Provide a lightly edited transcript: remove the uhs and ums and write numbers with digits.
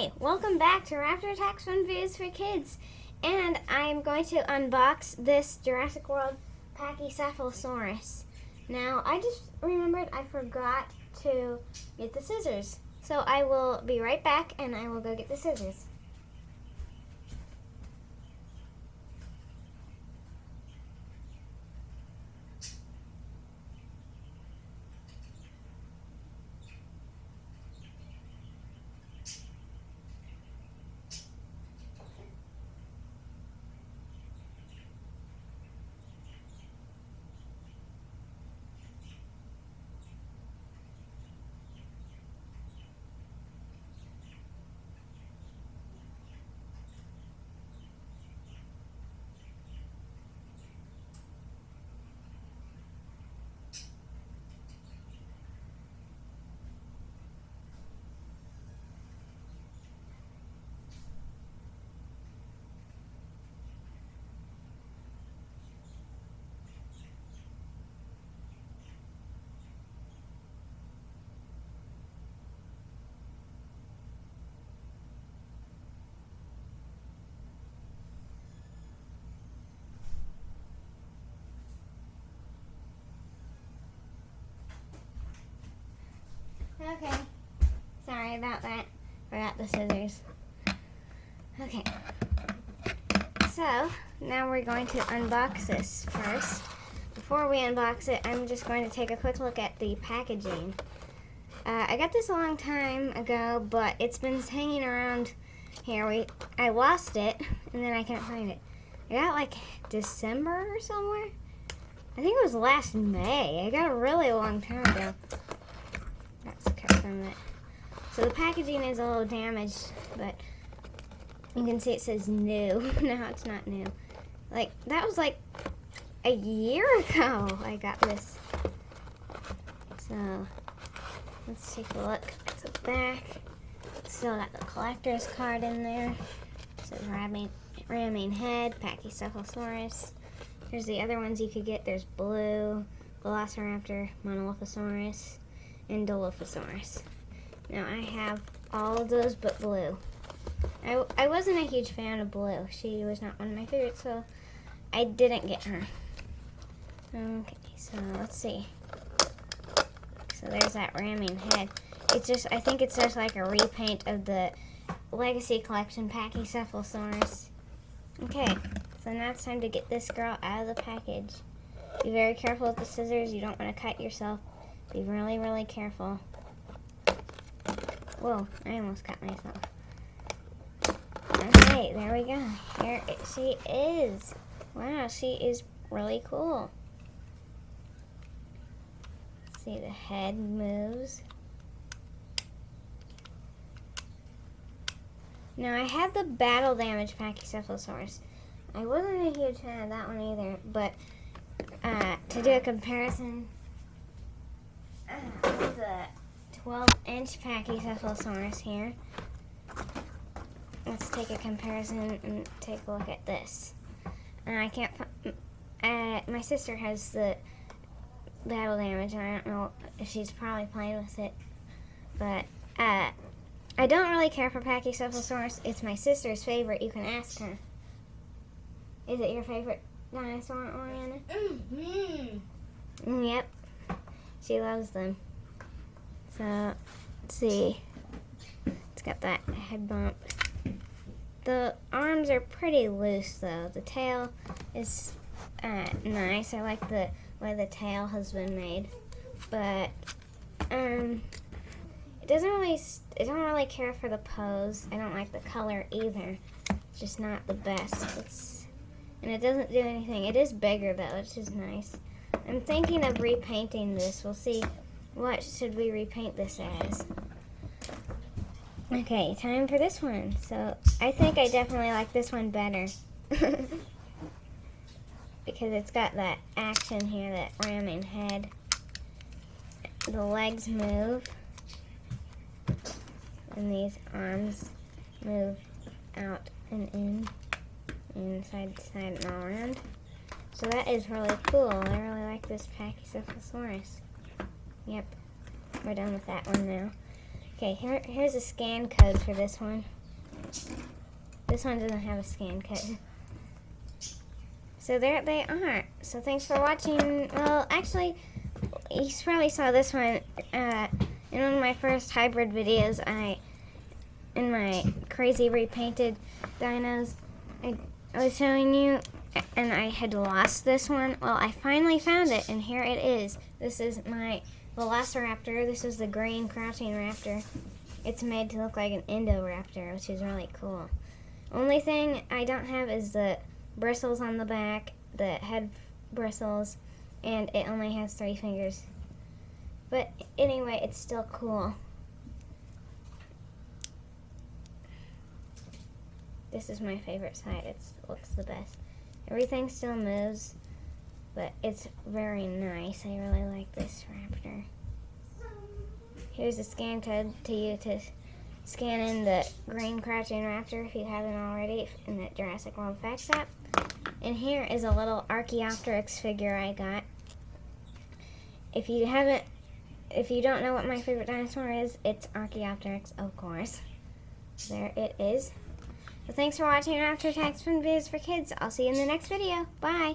Hi, welcome back to Raptor Attacks Fun Videos for Kids. And I'm going to unbox this Jurassic World pachycephalosaurus. Now, I just remembered I forgot to get the scissors. So I will be right back and I will go get the scissors. Okay, sorry about that. Forgot the scissors. Okay, so now we're going to unbox this first. Before we unbox it, I'm just going to take a quick look at the packaging. I got this a long time ago, but it's been hanging around here. I lost it, and then I couldn't find it. I got it like December or somewhere. I think it was last May. I got it a really long time ago. That's cut from it. So the packaging is a little damaged, but you can see it says new. No, it's not new. Like, that was like a year ago I got this. So, let's take a look at the back. Still got the collector's card in there. It says ramming head, pachycephalosaurus. Here's the other ones you could get. There's blue, velociraptor, monolithosaurus, and Dilophosaurus. Now I have all of those but blue. I wasn't a huge fan of blue. She was not one of my favorites, so I didn't get her. Okay, so let's see. So there's that ramming head. It's just, I think it's just like a repaint of the Legacy Collection Pachycephalosaurus. Okay, so now it's time to get this girl out of the package. Be very careful with the scissors. You don't want to cut yourself. Be really, really careful. Whoa, I almost cut myself. Okay, there we go. Here she is. Wow, she is really cool. Let's see, the head moves. Now, I have the battle damage Pachycephalosaurus. I wasn't a huge fan of that one either, but to do a comparison, the 12-inch Pachycephalosaurus here. Let's take a comparison and take a look at this. I can't my sister has the battle damage, and I don't know if she's probably playing with it. But I don't really care for Pachycephalosaurus. It's my sister's favorite. You can ask her. Is it your favorite dinosaur, Oriana? Mm-hmm. Yep. She loves them. So, let's see. It's got that head bump. The arms are pretty loose, though. The tail is nice. I like the way the tail has been made. But, it doesn't really, I don't really care for the pose. I don't like the color either. It's just not the best. And it doesn't do anything. It is bigger, though, which is nice. I'm thinking of repainting this. We'll see what should we repaint this as. Okay, time for this one. So I think I definitely like this one better. Because it's got that action here, that ramming head. The legs move. And these arms move out and in. And side to side and all around. So that is really cool. I really like this Pachycephalosaurus. Yep, we're done with that one now. Okay, here's a scan code for this one. This one doesn't have a scan code. So there they are. So thanks for watching. Well, actually, you probably saw this one in one of my first hybrid videos. In my crazy repainted dinos, I was showing you, and I had lost this one. Well, I finally found it, and here it is. This is my Velociraptor. This is the green crouching raptor. It's made to look like an Indoraptor, which is really cool. Only thing I don't have is the bristles on the back, the head bristles, and it only has 3 fingers. But anyway, it's still cool. This is my favorite side. It looks the best. Everything still moves, but it's very nice. I really like this raptor. Here's a scan code to you to scan in the green crouching raptor if you haven't already in the Jurassic World Facts app. And here is a little Archaeopteryx figure I got. If you don't know what my favorite dinosaur is, it's Archaeopteryx, of course. There it is. So thanks for watching After Tax Fun Videos for Kids. I'll see you in the next video. Bye!